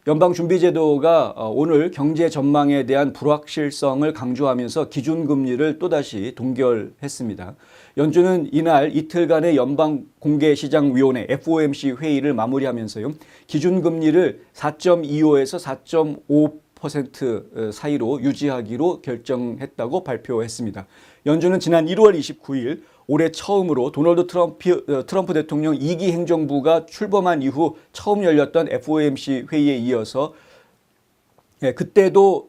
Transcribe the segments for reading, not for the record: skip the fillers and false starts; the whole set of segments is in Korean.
연방준비제도가 오늘 경제 전망에 대한 불확실성을 강조하면서 기준금리를 또다시 동결했습니다. 연준은 이날 이틀간의 연방공개시장위원회 FOMC 회의를 마무리하면서요. 기준금리를 4.25에서 4.5% 사이로 유지하기로 결정했다고 발표했습니다. 연준은 지난 1월 29일 올해 처음으로 도널드 트럼프 대통령 2기 행정부가 출범한 이후 처음 열렸던 FOMC 회의에 이어서 그때도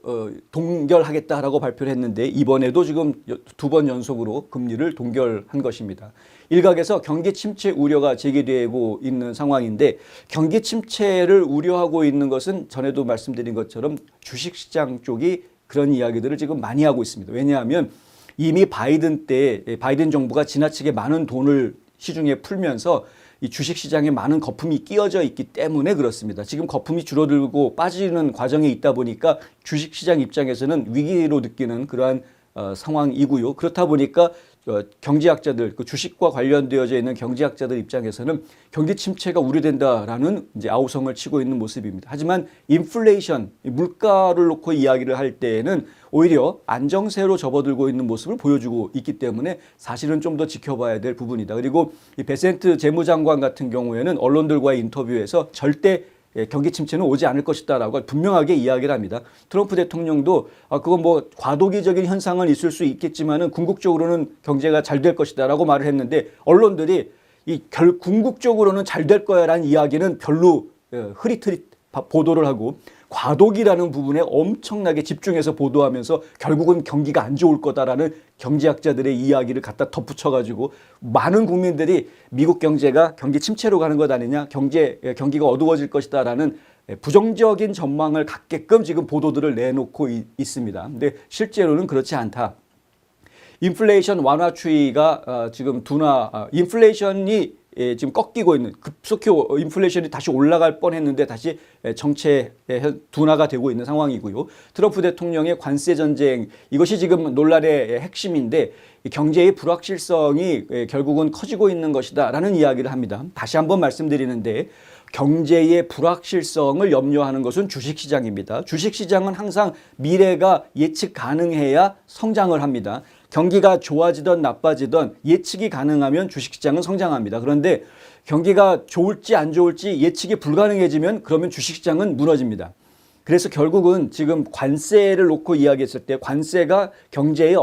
동결하겠다라고 발표를 했는데 이번에도 지금 두 번 연속으로 금리를 동결한 것입니다. 일각에서 경기 침체 우려가 제기되고 있는 상황인데 경기 침체를 우려하고 있는 것은 전에도 말씀드린 것처럼 주식시장 쪽이 그런 이야기들을 지금 많이 하고 있습니다. 왜냐하면 이미 바이든 정부가 지나치게 많은 돈을 시중에 풀면서 이 주식시장에 많은 거품이 끼어져 있기 때문에 그렇습니다. 지금 거품이 줄어들고 빠지는 과정에 있다 보니까 주식시장 입장에서는 위기로 느끼는 그러한 상황이고요. 그렇다 보니까 경제학자들, 그 주식과 관련되어져 있는 경제학자들 입장에서는 경기 침체가 우려된다라는 이제 아우성을 치고 있는 모습입니다. 하지만 인플레이션, 물가를 놓고 이야기를 할 때에는 오히려 안정세로 접어들고 있는 모습을 보여주고 있기 때문에 사실은 좀 더 지켜봐야 될 부분이다. 그리고 이 베센트 재무장관 같은 경우에는 언론들과의 인터뷰에서 절대 경기 침체는 오지 않을 것이다라고 분명하게 이야기를 합니다. 트럼프 대통령도 그건 뭐 과도기적인 현상은 있을 수 있겠지만은 궁극적으로는 경제가 잘 될 것이다라고 말을 했는데 언론들이 궁극적으로는 잘 될 거야라는 이야기는 별로 흐릿흐릿 보도를 하고 과도기라는 부분에 엄청나게 집중해서 보도하면서 결국은 경기가 안 좋을 거다라는 경제학자들의 이야기를 갖다 덧붙여가지고 많은 국민들이 미국 경제가 경기 침체로 가는 것 아니냐, 경기가 어두워질 것이다라는 부정적인 전망을 갖게끔 지금 보도들을 내놓고 있습니다. 근데 실제로는 그렇지 않다. 인플레이션 완화 추이가 지금 인플레이션이 지금 꺾이고 있는 급속히 인플레이션이 다시 올라갈 뻔했는데 다시 정체 둔화가 되고 있는 상황이고요. 트럼프 대통령의 관세 전쟁 이것이 지금 논란의 핵심인데 경제의 불확실성이 결국은 커지고 있는 것이다라는 이야기를 합니다. 다시 한번 말씀드리는데 경제의 불확실성을 염려하는 것은 주식시장입니다. 주식시장은 항상 미래가 예측 가능해야 성장을 합니다. 경기가 좋아지든 나빠지든 예측이 가능하면 주식시장은 성장합니다. 그런데 경기가 좋을지 안 좋을지 예측이 불가능해지면 그러면 주식시장은 무너집니다. 그래서 결국은 지금 관세를 놓고 이야기했을 때 관세가 경제에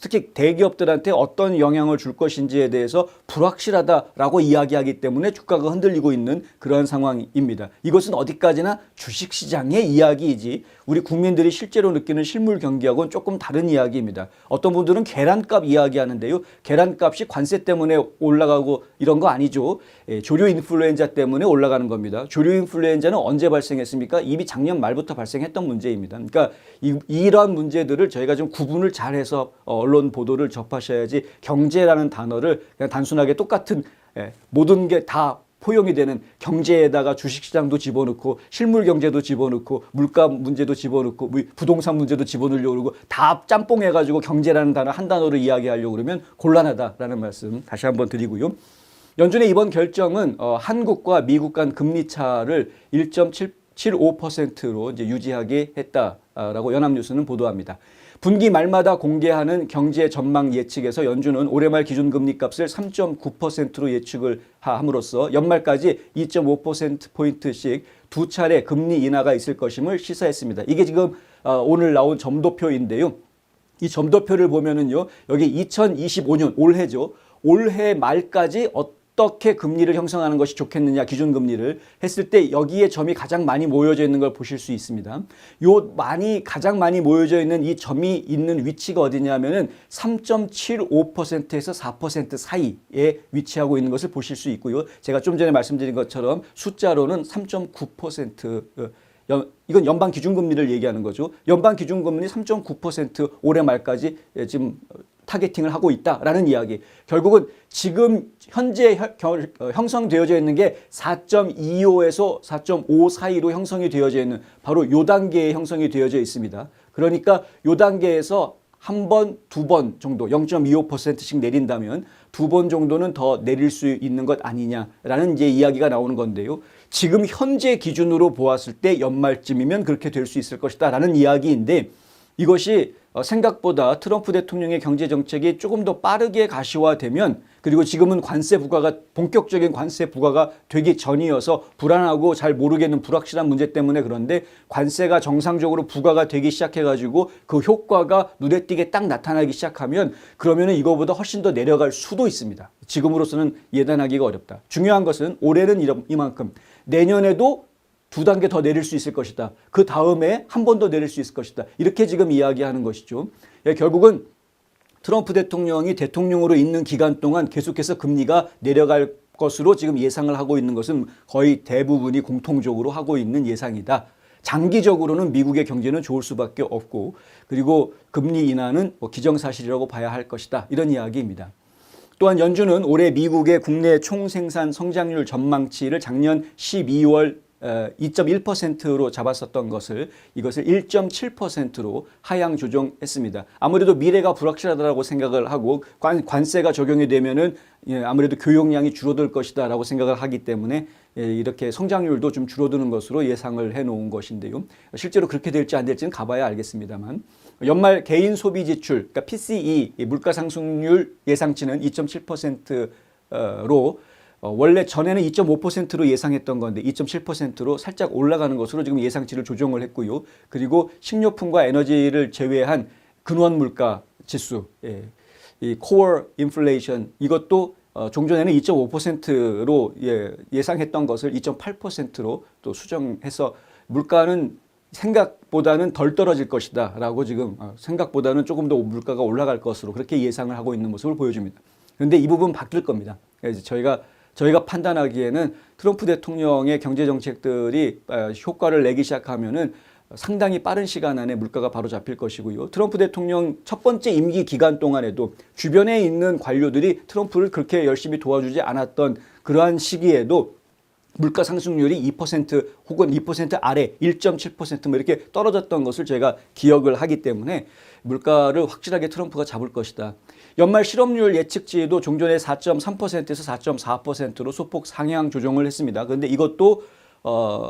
특히 대기업들한테 어떤 영향을 줄 것인지에 대해서 불확실하다라고 이야기하기 때문에 주가가 흔들리고 있는 그런 상황입니다. 이것은 어디까지나 주식시장의 이야기이지 우리 국민들이 실제로 느끼는 실물 경기하고는 조금 다른 이야기입니다. 어떤 분들은 계란값 이야기하는데요. 계란값이 관세 때문에 올라가고 이런 거 아니죠. 조류 인플루엔자 때문에 올라가는 겁니다. 조류 인플루엔자는 언제 발생했습니까? 이미 작년 말부터 발생했던 문제입니다. 그러니까 이러한 문제들을 저희가 좀 구분을 잘해서 언론 보도를 접하셔야지 경제라는 단어를 그냥 단순하게 똑같은 모든 게 다 포용이 되는 경제에다가 주식시장도 집어넣고 실물 경제도 집어넣고 물가 문제도 집어넣고 부동산 문제도 집어넣으려고 그러고 다 짬뽕해가지고 경제라는 단어 한 단어로 이야기하려고 그러면 곤란하다라는 말씀 다시 한번 드리고요. 연준의 이번 결정은 한국과 미국 간 금리 차를 1.75%로 이제 유지하게 했다라고 연합뉴스는 보도합니다. 분기 말마다 공개하는 경제 전망 예측에서 연준은 올해 말 기준금리 값을 3.9%로 예측을 함으로써 연말까지 2.5%포인트씩 두 차례 금리 인하가 있을 것임을 시사했습니다. 이게 지금 오늘 나온 점도표인데요. 이 점도표를 보면은요, 여기 2025년 올해죠. 올해 말까지 어떻게 금리를 형성하는 것이 좋겠느냐 기준금리를 했을 때 여기에 점이 가장 많이 모여져 있는 걸 보실 수 있습니다. 가장 많이 모여져 있는 이 점이 있는 위치가 어디냐면은 3.75%에서 4% 사이에 위치하고 있는 것을 보실 수 있고요. 제가 좀 전에 말씀드린 것처럼 숫자로는 3.9%, 이건 연방 기준금리를 얘기하는 거죠. 연방 기준금리 3.9% 올해 말까지 지금 타겟팅을 하고 있다라는 이야기. 결국은 지금 현재 형성되어져 있는 게 4.25에서 4.5 사이로 형성이 되어져 있는 바로 요 단계에 형성이 되어져 있습니다. 그러니까 요 단계에서 한 번, 두 번 정도 0.25%씩 내린다면 두 번 정도는 더 내릴 수 있는 것 아니냐라는 이제 이야기가 나오는 건데요. 지금 현재 기준으로 보았을 때 연말쯤이면 그렇게 될 수 있을 것이다 라는 이야기인데 이것이 생각보다 트럼프 대통령의 경제 정책이 조금 더 빠르게 가시화되면 그리고 지금은 관세 부과가 본격적인 관세 부과가 되기 전이어서 불안하고 잘 모르겠는 불확실한 문제 때문에 그런데 관세가 정상적으로 부과가 되기 시작해가지고 그 효과가 눈에 띄게 딱 나타나기 시작하면 그러면은 이거보다 훨씬 더 내려갈 수도 있습니다. 지금으로서는 예단하기가 어렵다. 중요한 것은 올해는 이만큼 내년에도 2단계 더 내릴 수 있을 것이다. 그 다음에 한 번 더 내릴 수 있을 것이다. 이렇게 지금 이야기하는 것이죠. 결국은 트럼프 대통령이 대통령으로 있는 기간 동안 계속해서 금리가 내려갈 것으로 지금 예상을 하고 있는 것은 거의 대부분이 공통적으로 하고 있는 예상이다. 장기적으로는 미국의 경제는 좋을 수밖에 없고 그리고 금리 인하는 기정사실이라고 봐야 할 것이다. 이런 이야기입니다. 또한 연준은 올해 미국의 국내 총생산 성장률 전망치를 작년 12월 2.1%로 잡았었던 것을 이것을 1.7%로 하향 조정했습니다. 아무래도 미래가 불확실하다고 생각을 하고 관세가 적용이 되면은 아무래도 교역량이 줄어들 것이다라고 생각을 하기 때문에 이렇게 성장률도 좀 줄어드는 것으로 예상을 해놓은 것인데요. 실제로 그렇게 될지 안 될지는 가봐야 알겠습니다만 연말 개인 소비 지출, 그러니까 PCE 물가 상승률 예상치는 2.7%로 원래 전에는 2.5%로 예상했던 건데 2.7%로 살짝 올라가는 것으로 지금 예상치를 조정을 했고요. 그리고 식료품과 에너지를 제외한 근원 물가 지수, 이 코어 인플레이션 이것도 종전에는 2.5%로 예상했던 것을 2.8%로 또 수정해서 물가는 생각보다는 덜 떨어질 것이다 라고 지금 생각보다는 조금 더 물가가 올라갈 것으로 그렇게 예상을 하고 있는 모습을 보여줍니다. 그런데 이 부분 바뀔 겁니다. 저희가 판단하기에는 트럼프 대통령의 경제 정책들이 효과를 내기 시작하면은 상당히 빠른 시간 안에 물가가 바로 잡힐 것이고요. 트럼프 대통령 첫 번째 임기 기간 동안에도 주변에 있는 관료들이 트럼프를 그렇게 열심히 도와주지 않았던 그러한 시기에도 물가 상승률이 2% 혹은 2% 아래 1.7% 뭐 이렇게 떨어졌던 것을 제가 기억을 하기 때문에 물가를 확실하게 트럼프가 잡을 것이다. 연말 실업률 예측치도 종전에 4.3%에서 4.4%로 소폭 상향 조정을 했습니다. 그런데 이것도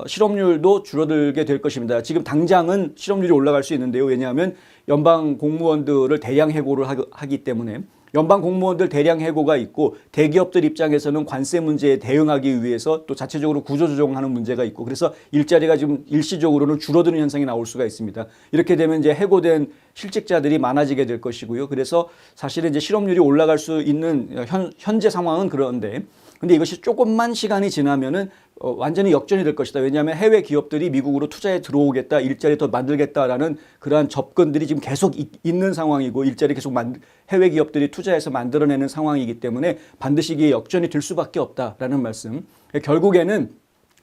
실업률도 줄어들게 될 것입니다. 지금 당장은 실업률이 올라갈 수 있는데요. 왜냐하면 연방 공무원들을 대량 해고를 하기 때문에 연방 공무원들 대량 해고가 있고 대기업들 입장에서는 관세 문제에 대응하기 위해서 또 자체적으로 구조조정하는 문제가 있고 그래서 일자리가 지금 일시적으로는 줄어드는 현상이 나올 수가 있습니다. 이렇게 되면 이제 해고된 실직자들이 많아지게 될 것이고요. 그래서 사실은 이제 실업률이 올라갈 수 있는 현재 상황은 그런데 근데 이것이 조금만 시간이 지나면은 완전히 역전이 될 것이다. 왜냐하면 해외 기업들이 미국으로 투자에 들어오겠다, 일자리 더 만들겠다라는 그러한 접근들이 지금 계속 있는 상황이고 일자리 계속 해외 기업들이 투자해서 만들어내는 상황이기 때문에 반드시 이게 역전이 될 수밖에 없다라는 말씀. 결국에는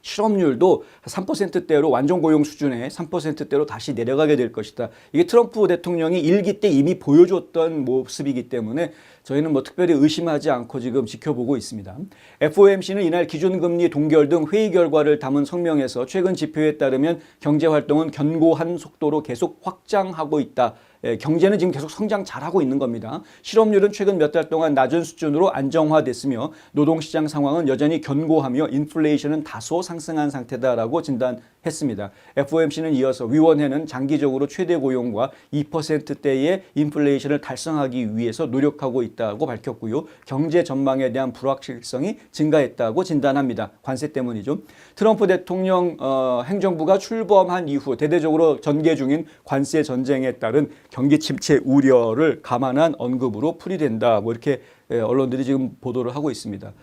실업률도 3%대로 완전 고용 수준의 3%대로 다시 내려가게 될 것이다. 이게 트럼프 대통령이 일기 때 이미 보여줬던 모습이기 때문에 저희는 뭐 특별히 의심하지 않고 지금 지켜보고 있습니다. FOMC는 이날 기준금리 동결 등 회의 결과를 담은 성명에서 최근 지표에 따르면 경제활동은 견고한 속도로 계속 확장하고 있다. 경제는 지금 계속 성장 잘하고 있는 겁니다. 실업률은 최근 몇 달 동안 낮은 수준으로 안정화됐으며 노동시장 상황은 여전히 견고하며 인플레이션은 다소 상승한 상태다라고 진단했습니다. FOMC는 이어서 위원회는 장기적으로 최대 고용과 2%대의 인플레이션을 달성하기 위해서 노력하고 있다고 밝혔고요. 경제 전망에 대한 불확실성이 증가했다고 진단합니다. 관세 때문이죠. 트럼프 대통령 행정부가 출범한 이후 대대적으로 전개 중인 관세 전쟁에 따른 경기 침체 우려를 감안한 언급으로 풀이된다. 뭐 이렇게 언론들이 지금 보도를 하고 있습니다.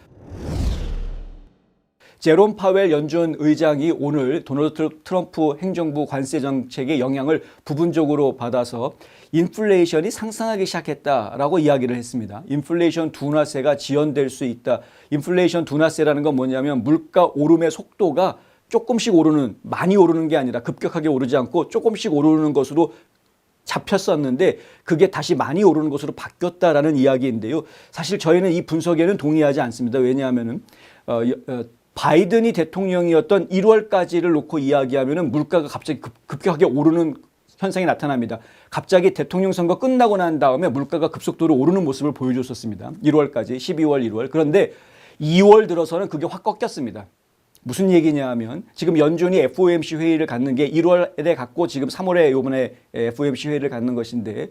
제롬 파웰 연준 의장이 오늘 도널드 트럼프 행정부 관세 정책의 영향을 부분적으로 받아서 인플레이션이 상승하기 시작했다라고 이야기를 했습니다. 인플레이션 둔화세가 지연될 수 있다. 인플레이션 둔화세라는 건 뭐냐면 물가 오름의 속도가 조금씩 오르는, 많이 오르는 게 아니라 급격하게 오르지 않고 조금씩 오르는 것으로 잡혔었는데 그게 다시 많이 오르는 것으로 바뀌었다라는 이야기인데요. 사실 저희는 이 분석에는 동의하지 않습니다. 왜냐하면은 바이든이 대통령이었던 1월까지를 놓고 이야기하면은 물가가 갑자기 급격하게 오르는 현상이 나타납니다. 갑자기 대통령 선거 끝나고 난 다음에 물가가 급속도로 오르는 모습을 보여줬었습니다. 1월까지, 12월, 1월. 그런데 2월 들어서는 그게 확 꺾였습니다. 무슨 얘기냐 하면 지금 연준이 FOMC 회의를 갖는 게 1월에 갖고 지금 3월에 요번에 FOMC 회의를 갖는 것인데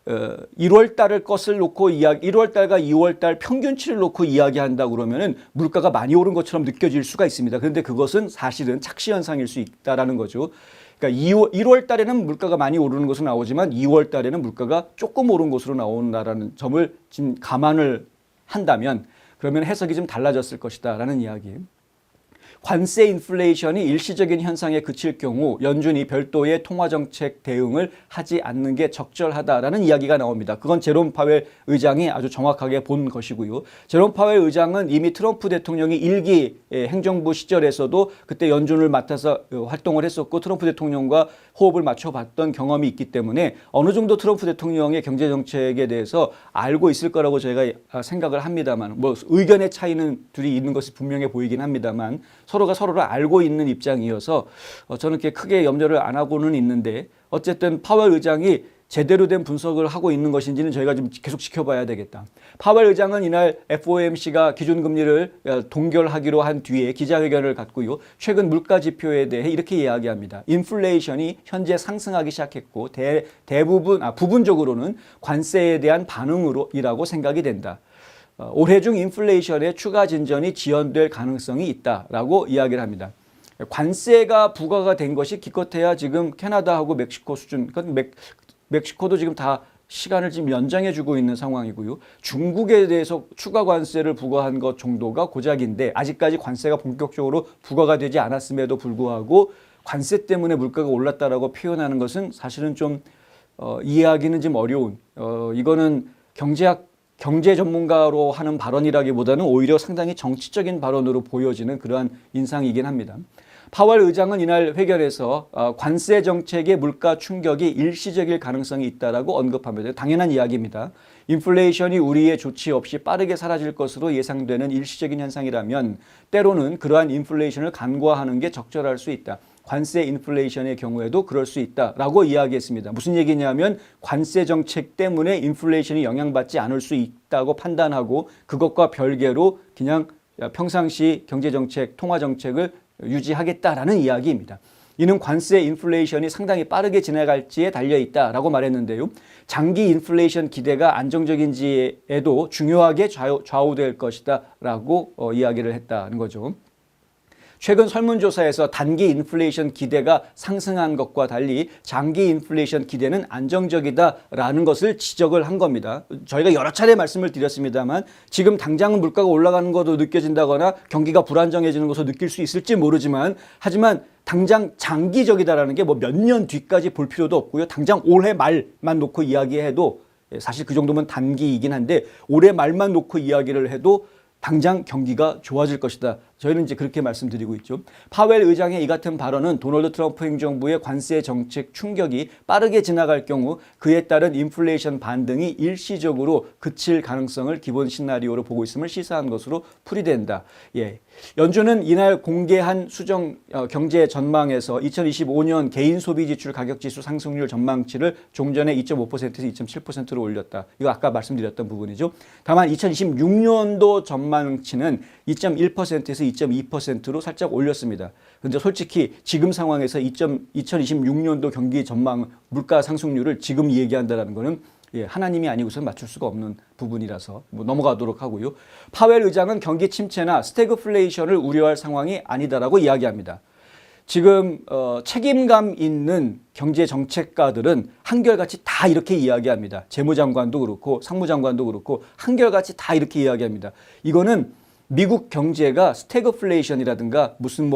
1월 달을 것을 놓고 1월 달과 2월 달 평균치를 놓고 이야기한다 그러면은 물가가 많이 오른 것처럼 느껴질 수가 있습니다. 그런데 그것은 사실은 착시 현상일 수 있다라는 거죠. 그러니까 1월 달에는 물가가 많이 오르는 것으로 나오지만 2월 달에는 물가가 조금 오른 것으로 나온다라는 점을 지금 감안을 한다면 그러면 해석이 좀 달라졌을 것이다라는 이야기. 관세 인플레이션이 일시적인 현상에 그칠 경우 연준이 별도의 통화정책 대응을 하지 않는 게 적절하다라는 이야기가 나옵니다. 그건 제롬 파웰 의장이 아주 정확하게 본 것이고요. 제롬 파웰 의장은 이미 트럼프 대통령이 1기 행정부 시절에서도 그때 연준을 맡아서 활동을 했었고 트럼프 대통령과 호흡을 맞춰봤던 경험이 있기 때문에 어느 정도 트럼프 대통령의 경제정책에 대해서 알고 있을 거라고 제가 생각을 합니다만 뭐 의견의 차이는 둘이 있는 것이 분명해 보이긴 합니다만 서로가 서로를 알고 있는 입장이어서 저는 그렇게 크게 염려를 안 하고는 있는데 어쨌든 파웰 의장이 제대로 된 분석을 하고 있는 것인지는 저희가 좀 계속 지켜봐야 되겠다. 파웰 의장은 이날 FOMC가 기준금리를 동결하기로 한 뒤에 기자회견을 갖고요. 최근 물가 지표에 대해 이렇게 이야기합니다. 인플레이션이 현재 상승하기 시작했고 부분적으로는 관세에 대한 반응으로이라고 생각이 된다. 올해 중 인플레이션의 추가 진전이 지연될 가능성이 있다라고 이야기를 합니다. 관세가 부과가 된 것이 기껏해야 지금 캐나다하고 멕시코 수준, 멕시코도 지금 다 시간을 지금 연장해 주고 있는 상황이고요. 중국에 대해서 추가 관세를 부과한 것 정도가 고작인데 아직까지 관세가 본격적으로 부과가 되지 않았음에도 불구하고 관세 때문에 물가가 올랐다라고 표현하는 것은 사실은 좀 이해하기는 좀 어려운 이거는 경제 전문가로 하는 발언이라기보다는 오히려 상당히 정치적인 발언으로 보여지는 그러한 인상이긴 합니다. 파월 의장은 이날 회견에서 관세 정책의 물가 충격이 일시적일 가능성이 있다라고 언급합니다. 당연한 이야기입니다. 인플레이션이 우리의 조치 없이 빠르게 사라질 것으로 예상되는 일시적인 현상이라면 때로는 그러한 인플레이션을 간과하는 게 적절할 수 있다. 관세 인플레이션의 경우에도 그럴 수 있다라고 이야기했습니다. 무슨 얘기냐면 관세 정책 때문에 인플레이션이 영향받지 않을 수 있다고 판단하고 그것과 별개로 그냥 평상시 경제정책, 통화정책을 유지하겠다라는 이야기입니다. 이는 관세 인플레이션이 상당히 빠르게 지나갈지에 달려있다라고 말했는데요. 장기 인플레이션 기대가 안정적인지에도 중요하게 좌우될 것이다라고 이야기를 했다는 거죠. 최근 설문조사에서 단기 인플레이션 기대가 상승한 것과 달리 장기 인플레이션 기대는 안정적이다라는 것을 지적을 한 겁니다. 저희가 여러 차례 말씀을 드렸습니다만 지금 당장은 물가가 올라가는 것도 느껴진다거나 경기가 불안정해지는 것을 느낄 수 있을지 모르지만 하지만 당장 장기적이다라는 게 뭐 몇 년 뒤까지 볼 필요도 없고요. 당장 올해 말만 놓고 이야기해도 사실 그 정도면 단기이긴 한데 올해 말만 놓고 이야기를 해도 당장 경기가 좋아질 것이다. 저희는 이제 그렇게 말씀드리고 있죠. 파웰 의장의 이 같은 발언은 도널드 트럼프 행정부의 관세 정책 충격이 빠르게 지나갈 경우 그에 따른 인플레이션 반등이 일시적으로 그칠 가능성을 기본 시나리오로 보고 있음을 시사한 것으로 풀이된다. 예. 연준은 이날 공개한 수정 경제 전망에서 2025년 개인 소비 지출 가격 지수 상승률 전망치를 종전에 2.5%에서 2.7%로 올렸다. 이거 아까 말씀드렸던 부분이죠. 다만 2026년도 전망치는 2.1%에서 2.2%로 살짝 올렸습니다. 그런데 솔직히 지금 상황에서 2026년도 경기 전망 물가 상승률을 지금 얘기한다는 것은 하나님이 아니고선 맞출 수가 없는 부분이라서 넘어가도록 하고요. 파웰 의장은 경기 침체나 스태그플레이션을 우려할 상황이 아니다라고 이야기합니다. 지금 책임감 있는 경제 정책가들은 한결같이 다 이렇게 이야기합니다. 재무장관도 그렇고 상무장관도 그렇고 한결같이 다 이렇게 이야기합니다. 이거는 미국 경제가 스태그플레이션이라든가 무슨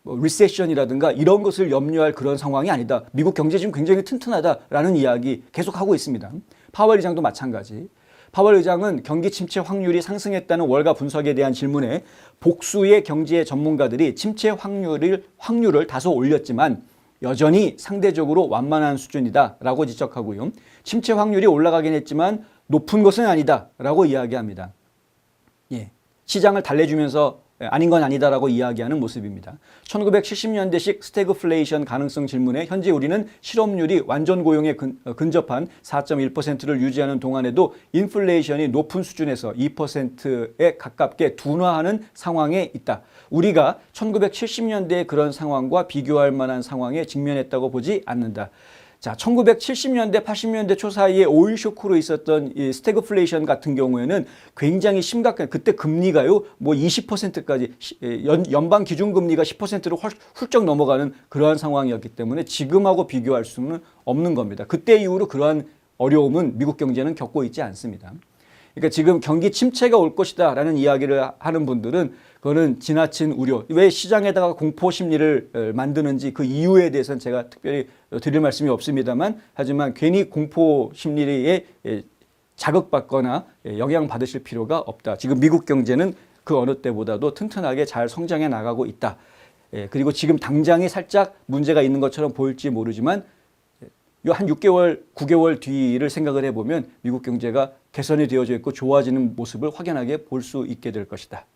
리세션이라든가 이런 것을 염려할 그런 상황이 아니다. 미국 경제 지금 굉장히 튼튼하다라는 이야기 계속하고 있습니다. 파월 의장도 마찬가지. 파월 의장은 경기 침체 확률이 상승했다는 월가 분석에 대한 질문에 복수의 경제 전문가들이 침체 확률을 다소 올렸지만 여전히 상대적으로 완만한 수준이다라고 지적하고요. 침체 확률이 올라가긴 했지만 높은 것은 아니다라고 이야기합니다. 예. 시장을 달래주면서 아닌 건 아니다라고 이야기하는 모습입니다. 1970년대식 스태그플레이션 가능성 질문에 현재 우리는 실업률이 완전 고용에 근접한 4.1%를 유지하는 동안에도 인플레이션이 높은 수준에서 2%에 가깝게 둔화하는 상황에 있다. 우리가 1970년대의 그런 상황과 비교할 만한 상황에 직면했다고 보지 않는다. 자, 1970년대, 80년대 초 사이에 오일 쇼크로 있었던 이 스태그플레이션 같은 경우에는 굉장히 심각한, 그때 금리가요, 뭐 20%까지, 연방 기준금리가 10%로 훌쩍 넘어가는 그러한 상황이었기 때문에 지금하고 비교할 수는 없는 겁니다. 그때 이후로 그러한 어려움은 미국 경제는 겪고 있지 않습니다. 그러니까 지금 경기 침체가 올 것이다 라는 이야기를 하는 분들은 그거는 지나친 우려, 왜 시장에다가 공포 심리를 만드는지 그 이유에 대해서는 제가 특별히 드릴 말씀이 없습니다만, 하지만 괜히 공포 심리에 자극받거나 영향받으실 필요가 없다. 지금 미국 경제는 그 어느 때보다도 튼튼하게 잘 성장해 나가고 있다. 그리고 지금 당장에 살짝 문제가 있는 것처럼 보일지 모르지만 한 6개월, 9개월 뒤를 생각을 해보면 미국 경제가 개선이 되어져 있고 좋아지는 모습을 확연하게 볼 수 있게 될 것이다.